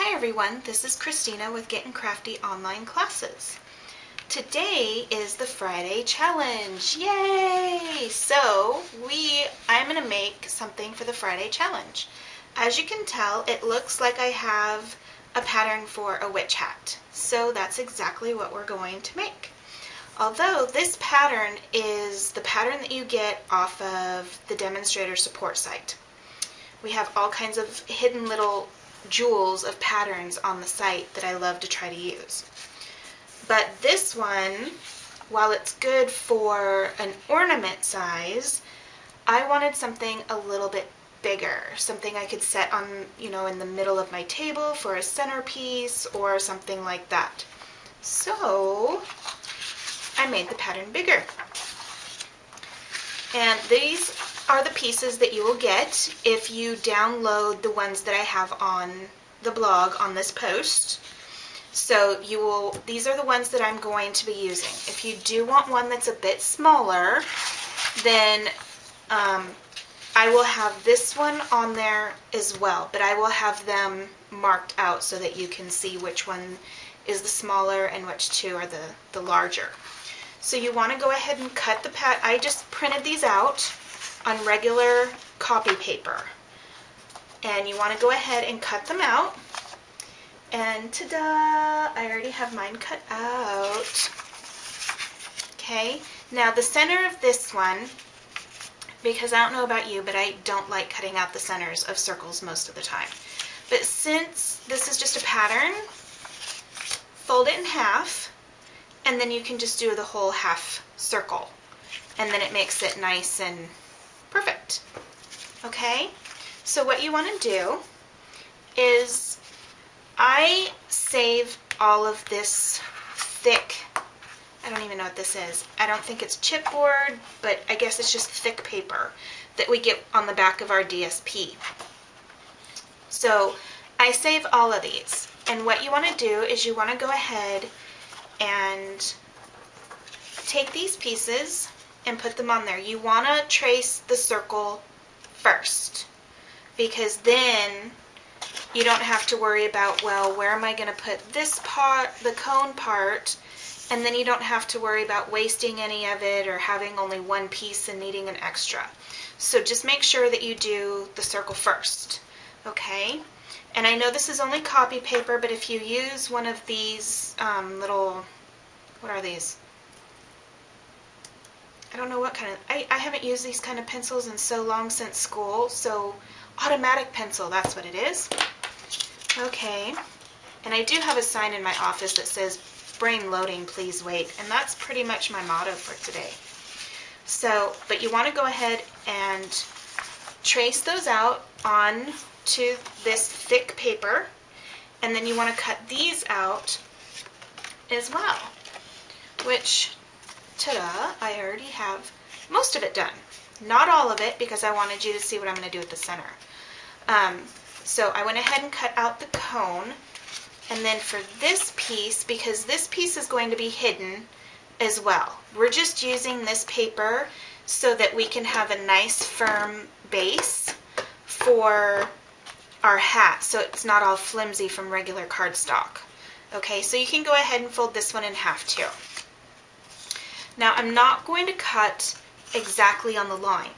Hi everyone, this is Christina with Getting Crafty Online Classes. Today is the Friday Challenge. Yay! So I'm going to make something for the Friday Challenge. As you can tell, it looks like I have a pattern for a witch hat. So that's exactly what we're going to make. Although this pattern is the pattern that you get off of the demonstrator support site. We have all kinds of hidden little jewels of patterns on the site that I love to try to use. But this one, while it's good for an ornament size, I wanted something a little bit bigger, something I could set on, in the middle of my table for a centerpiece or something like that. So I made the pattern bigger. And these are the pieces that you will get if you download the ones that I have on the blog on this post. So these are the ones that I'm going to be using. If you do want one that's a bit smaller, then I will have this one on there as well, but I will have them marked out so that you can see which one is the smaller and which two are the larger. So you want to go ahead and cut the I just printed these out on regular copy paper. And you want to go ahead and cut them out. And ta-da! I already have mine cut out. Okay, now the center of this one, because I don't know about you, but I don't like cutting out the centers of circles most of the time. But since this is just a pattern, fold it in half. And then you can just do the whole half circle. And then it makes it nice and perfect. Okay? So what you want to do is I save all of this thick, I don't even know what this is. I don't think it's chipboard, but I guess it's just thick paper that we get on the back of our DSP. So I save all of these. And what you want to do is you want to go ahead and take these pieces and put them on there. You want to trace the circle first, because then you don't have to worry about, well, where am I going to put this part, the cone part, and then you don't have to worry about wasting any of it or having only one piece and needing an extra. So just make sure that you do the circle first, okay? And I know this is only copy paper, but if you use one of these little, what are these? I don't know what kind of, I haven't used these kind of pencils in so long since school, so automatic pencil, that's what it is. Okay, and I do have a sign in my office that says, brain loading, please wait, and that's pretty much my motto for today. So, but you want to go ahead and trace those out on to this thick paper, and then you want to cut these out as well, which, ta-da, I already have most of it done. Not all of it, because I wanted you to see what I'm going to do at the center. So I went ahead and cut out the cone, and then for this piece, because this piece is going to be hidden as well, we're just using this paper so that we can have a nice firm base for our hat, so it's not all flimsy from regular cardstock. Okay, so you can go ahead and fold this one in half too. Now I'm not going to cut exactly on the line.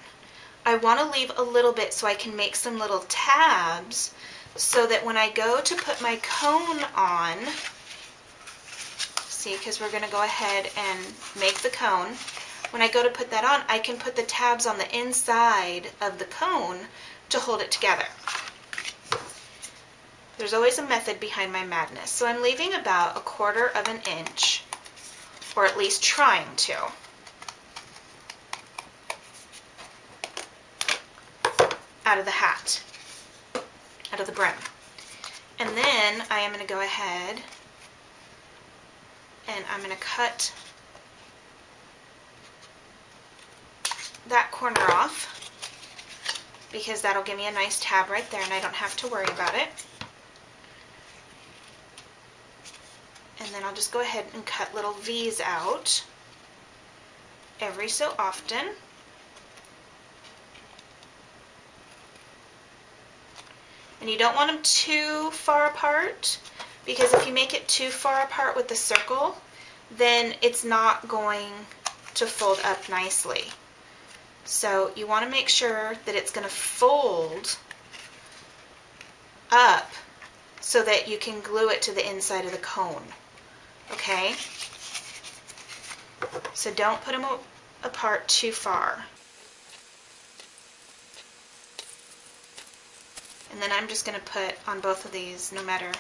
I want to leave a little bit so I can make some little tabs so that when I go to put my cone on, see, because we're going to go ahead and make the cone. When I go to put that on, I can put the tabs on the inside of the cone to hold it together. There's always a method behind my madness. So I'm leaving about 1/4 of an inch, or at least trying to. Out of the hat, out of the brim. And then I am going to go ahead and I'm going to cut that corner off, because that'll give me a nice tab right there and I don't have to worry about it. And then I'll just go ahead and cut little V's out every so often. And you don't want them too far apart, because if you make it too far apart with the circle, then it's not going to fold up nicely. So you want to make sure that it's going to fold up so that you can glue it to the inside of the cone. Okay? So don't put them apart too far. And then I'm just going to put on both of these, no matter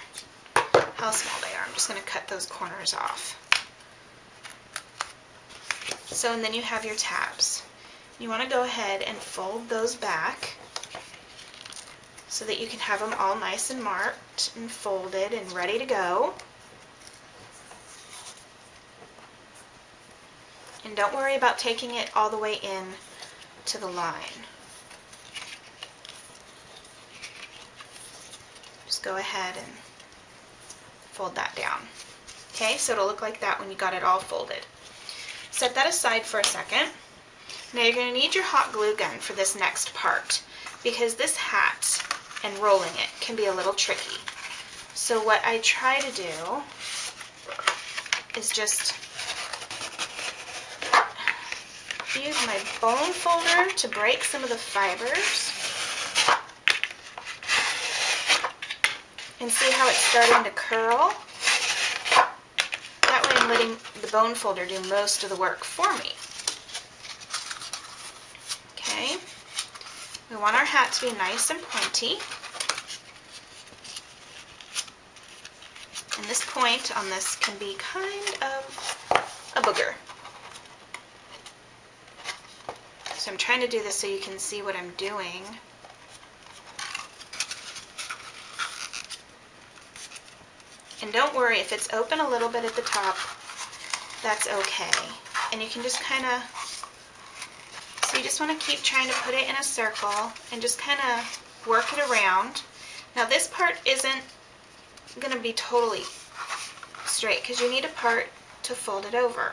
how small they are, I'm just going to cut those corners off. So, and then you have your tabs. You want to go ahead and fold those back so that you can have them all nice and marked and folded and ready to go. And don't worry about taking it all the way in to the line. Just go ahead and fold that down. Okay, so it'll look like that when you got it all folded. Set that aside for a second. Now you're going to need your hot glue gun for this next part, because this hat and rolling it can be a little tricky. So what I try to do is just use my bone folder to break some of the fibers. And see how it's starting to curl? That way I'm letting the bone folder do most of the work for me. Okay, we want our hat to be nice and pointy. And this point on this can be kind of a booger. So I'm trying to do this so you can see what I'm doing. And don't worry, if it's open a little bit at the top, that's okay. And you can just kind of, so you just want to keep trying to put it in a circle and just kind of work it around. Now this part isn't going to be totally straight because you need a part to fold it over.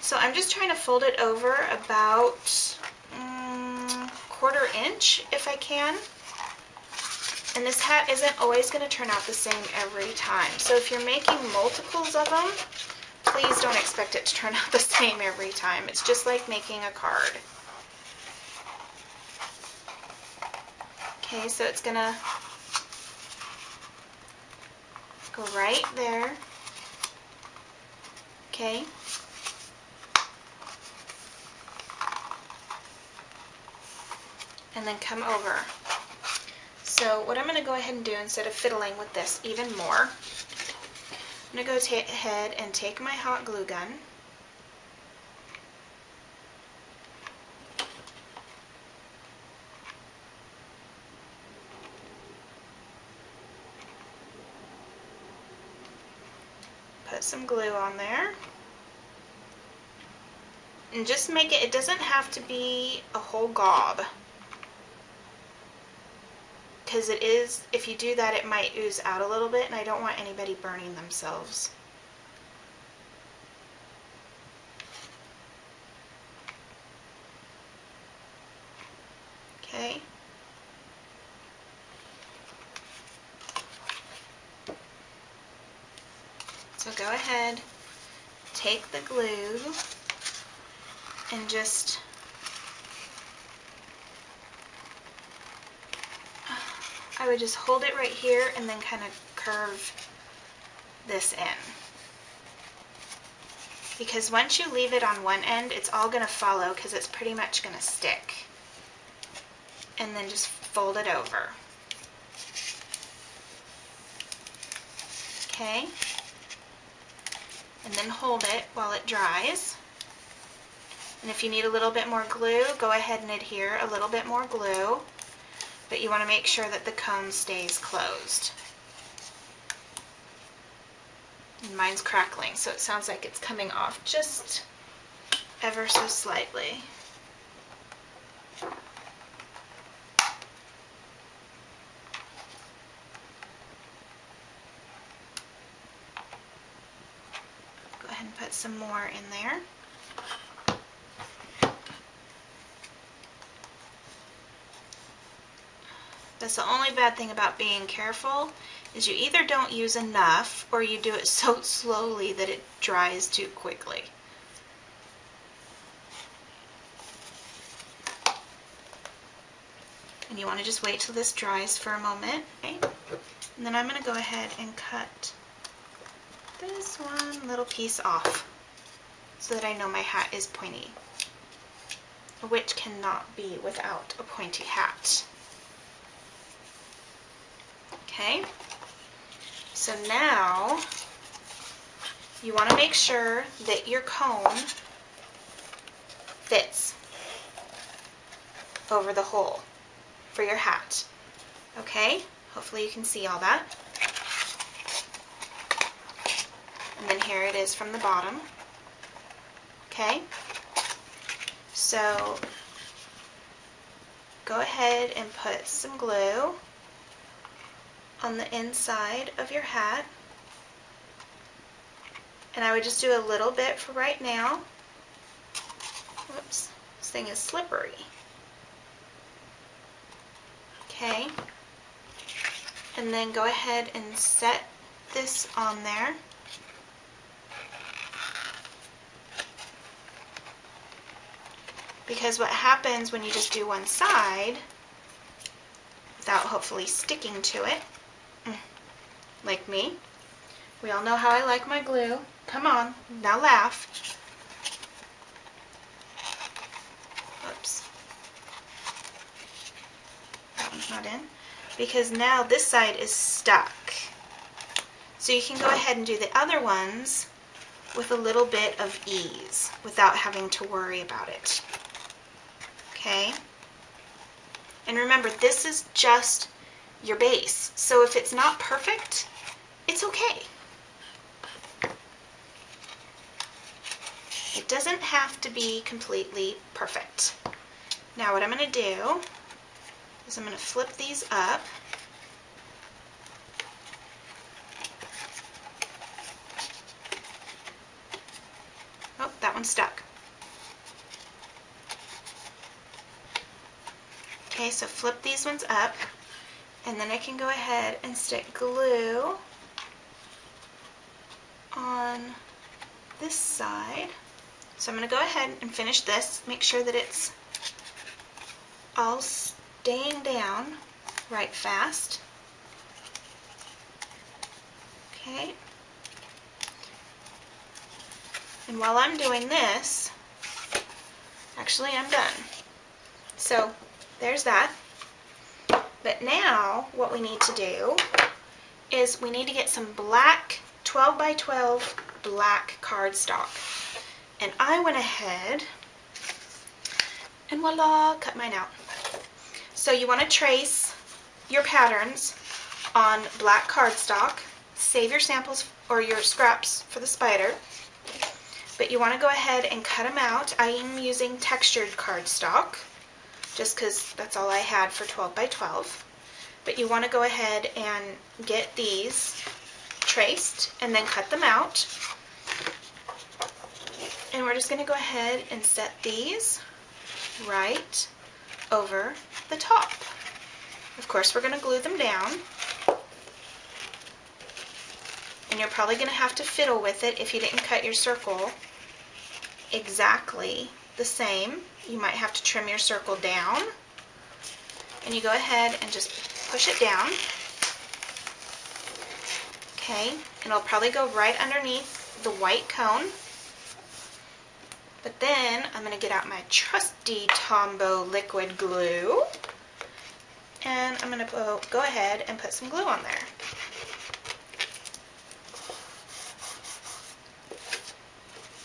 So I'm just trying to fold it over about 1/4 inch if I can. And this hat isn't always going to turn out the same every time. So if you're making multiples of them, please don't expect it to turn out the same every time. It's just like making a card. Okay, so it's going to go right there. Okay. And then come over. So what I'm going to go ahead and do, instead of fiddling with this even more, I'm going to go ahead and take my hot glue gun. Put some glue on there. And just make it, it doesn't have to be a whole gob. Because it is, if you do that, it might ooze out a little bit, and I don't want anybody burning themselves. Okay. So go ahead, take the glue, and just I would just hold it right here and then kind of curve this in. Because once you leave it on one end, it's all going to follow because it's pretty much going to stick. And then just fold it over. Okay? And then hold it while it dries. And if you need a little bit more glue, go ahead and adhere a little bit more glue. But you want to make sure that the cone stays closed. And mine's crackling, so it sounds like it's coming off just ever so slightly. Go ahead and put some more in there. That's the only bad thing about being careful, is you either don't use enough or you do it so slowly that it dries too quickly. And you want to just wait till this dries for a moment. Okay? And then I'm going to go ahead and cut this one little piece off so that I know my hat is pointy. A witch cannot be without a pointy hat. Okay, so now you want to make sure that your cone fits over the hole for your hat. Okay, hopefully you can see all that. And then here it is from the bottom. Okay, so go ahead and put some glue on the inside of your hat. And I would just do a little bit for right now. Whoops, this thing is slippery. Okay, and then go ahead and set this on there. Because what happens when you just do one side, without hopefully sticking to it, like me, we all know how I like my glue. Come on, now laugh. Oops. That one's not in. Because now this side is stuck. So you can go ahead and do the other ones with a little bit of ease without having to worry about it. Okay? And remember, this is just your base. So if it's not perfect, it's okay. It doesn't have to be completely perfect. Now what I'm going to do is I'm going to flip these up. Oh, that one's stuck. Okay, so flip these ones up, and then I can go ahead and stick glue on this side. So I'm going to go ahead and finish this, make sure that it's all staying down right fast. Okay. And while I'm doing this, actually I'm done. So there's that. But now what we need to do is we need to get some black 12 by 12 black cardstock. And I went ahead and voila, cut mine out. So you want to trace your patterns on black cardstock. Save your samples or your scraps for the spider. But you want to go ahead and cut them out. I am using textured cardstock just because that's all I had for 12 by 12. But you want to go ahead and get these traced and then cut them out. And we're just going to go ahead and set these right over the top. Of course, we're going to glue them down. And you're probably going to have to fiddle with it if you didn't cut your circle exactly the same. You might have to trim your circle down. And you go ahead and just push it down. Okay, and it'll probably go right underneath the white cone. But then I'm going to get out my trusty Tombow liquid glue. And I'm going to go ahead and put some glue on there.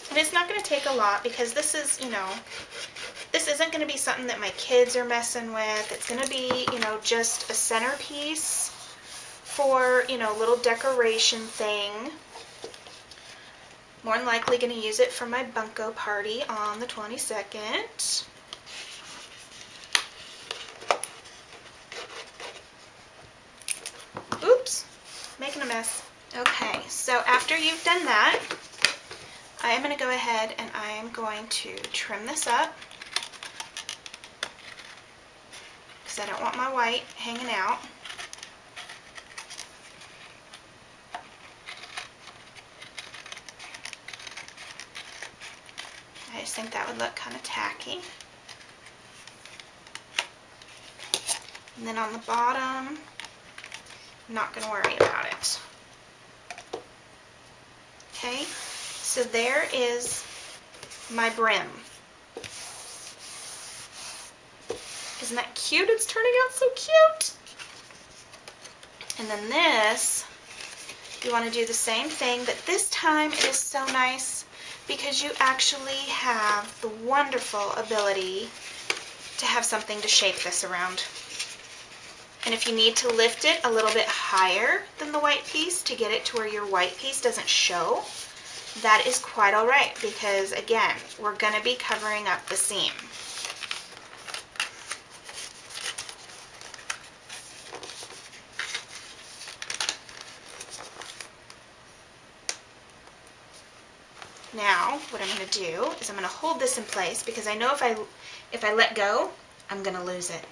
And it's not going to take a lot because this is, this isn't going to be something that my kids are messing with. It's going to be, just a centerpiece for, little decoration thing. More than likely going to use it for my bunko party on the 22nd. Oops, making a mess. Okay, so after you've done that, I am going to go ahead and I am going to trim this up because I don't want my white hanging out. I just think that would look kind of tacky. And then on the bottom, I'm not going to worry about it. Okay, so there is my brim. Isn't that cute? It's turning out so cute. And then this, you want to do the same thing, but this time it is so nice because you actually have the wonderful ability to have something to shape this around. And if you need to lift it a little bit higher than the white piece to get it to where your white piece doesn't show, that is quite all right, because again, we're going to be covering up the seam. Now, what I'm going to do is I'm going to hold this in place because I know if I let go, I'm going to lose it.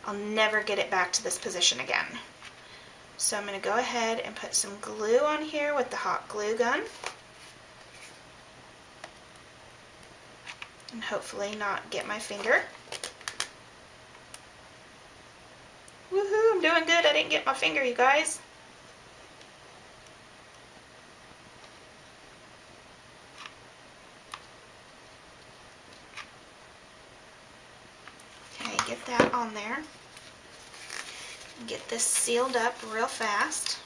I'll never get it back to this position again. So I'm going to go ahead and put some glue on here with the hot glue gun. And hopefully not get my finger. Woohoo, I'm doing good. I didn't get my finger, you guys. Okay, get that on there. Get this sealed up real fast.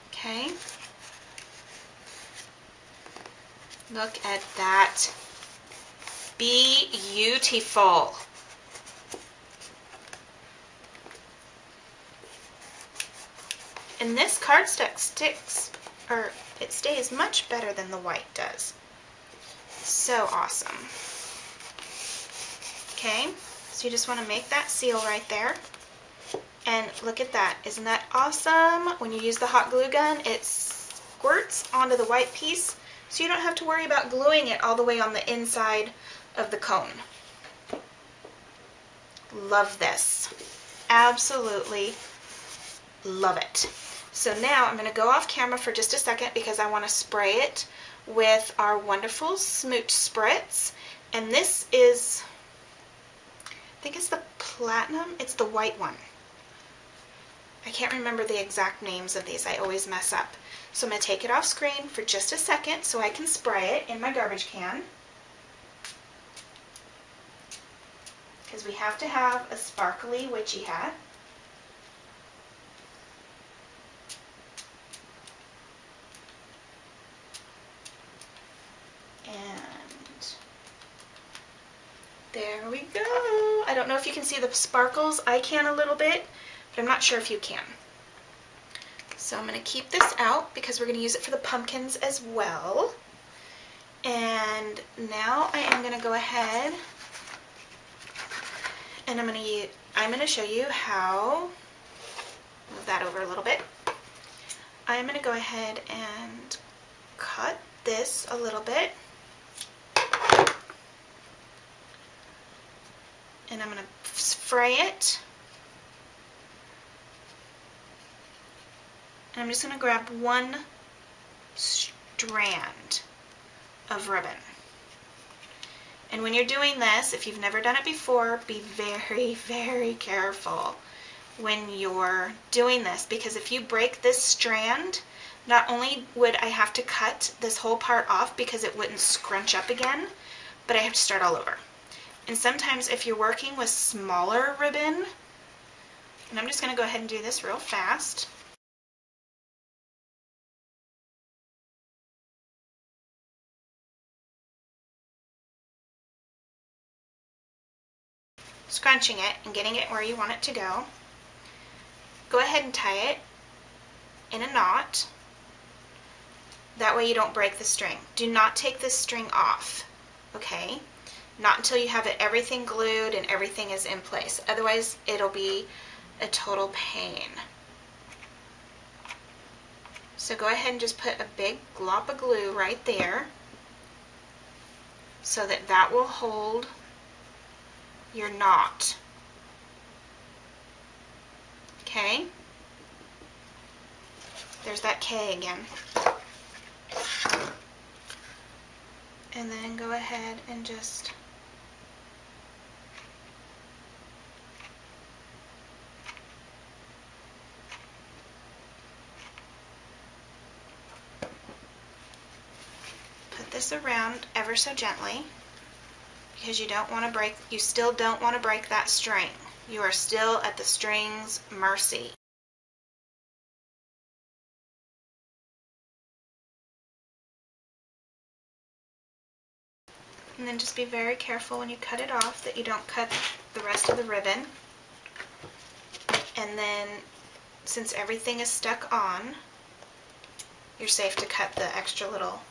Okay. Look at that. Beautiful. And this cardstock sticks, or it stays much better than the white does. So awesome. Okay, so you just want to make that seal right there. And look at that. Isn't that awesome? When you use the hot glue gun, it squirts onto the white piece, so you don't have to worry about gluing it all the way on the inside of the cone. Love this. Absolutely love it. So now I'm going to go off camera for just a second because I want to spray it with our wonderful Smooch Spritz. And this is, I think it's the platinum, it's the white one. I can't remember the exact names of these, I always mess up. So I'm going to take it off screen for just a second so I can spray it in my garbage can. Because we have to have a sparkly witchy hat. And there we go. I don't know if you can see the sparkles. I can a little bit, but I'm not sure if you can. So I'm going to keep this out because we're going to use it for the pumpkins as well. And now I am going to go ahead and I'm going to show you how, move that over a little bit. I'm going to go ahead and cut this a little bit. And I'm going to spray it. And I'm just going to grab one strand of ribbon. And when you're doing this, if you've never done it before, be very, very careful when you're doing this, because if you break this strand, not only would I have to cut this whole part off because it wouldn't scrunch up again, but I have to start all over. And sometimes if you're working with smaller ribbon, and I'm just going to go ahead and do this real fast. Scrunching it and getting it where you want it to go. Go ahead and tie it in a knot. That way you don't break the string. Do not take this string off, okay? Not until you have everything glued and everything is in place. Otherwise, it'll be a total pain. So go ahead and just put a big glop of glue right there so that that will hold your knot. Okay? There's that K again. And then go ahead and just put this around ever so gently, because you don't want to break, you still don't want to break that string. You are still at the string's mercy. And then just be very careful when you cut it off that you don't cut the rest of the ribbon. And then, since everything is stuck on, you're safe to cut the extra little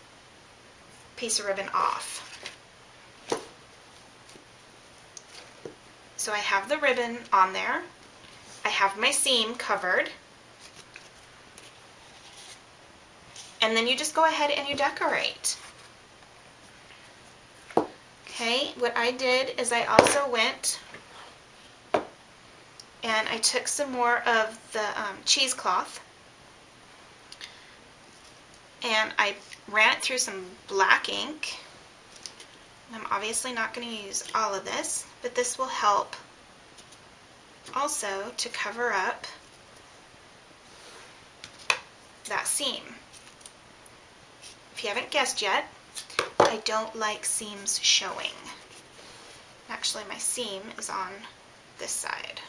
piece of ribbon off. So I have the ribbon on there. I have my seam covered. And then you just go ahead and you decorate. Okay, what I did is I also went and I took some more of the cheesecloth and I ran it through some black ink. I'm obviously not going to use all of this, but this will help also to cover up that seam. If you haven't guessed yet, I don't like seams showing. Actually, my seam is on this side.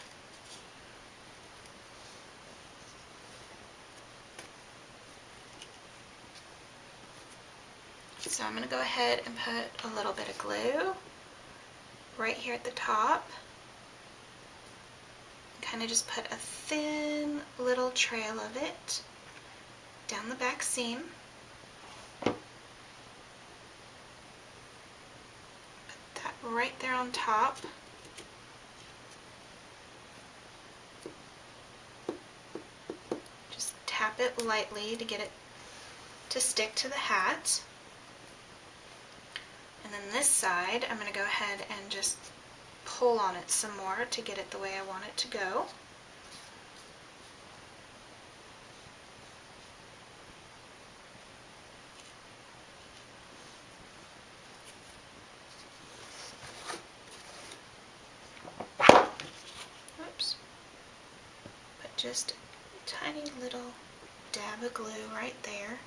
So I'm going to go ahead and put a little bit of glue right here at the top. Kind of just put a thin little trail of it down the back seam. Put that right there on top. Just tap it lightly to get it to stick to the hat. And then this side, I'm going to go ahead and just pull on it some more to get it the way I want it to go. Oops. Put just a tiny little dab of glue right there.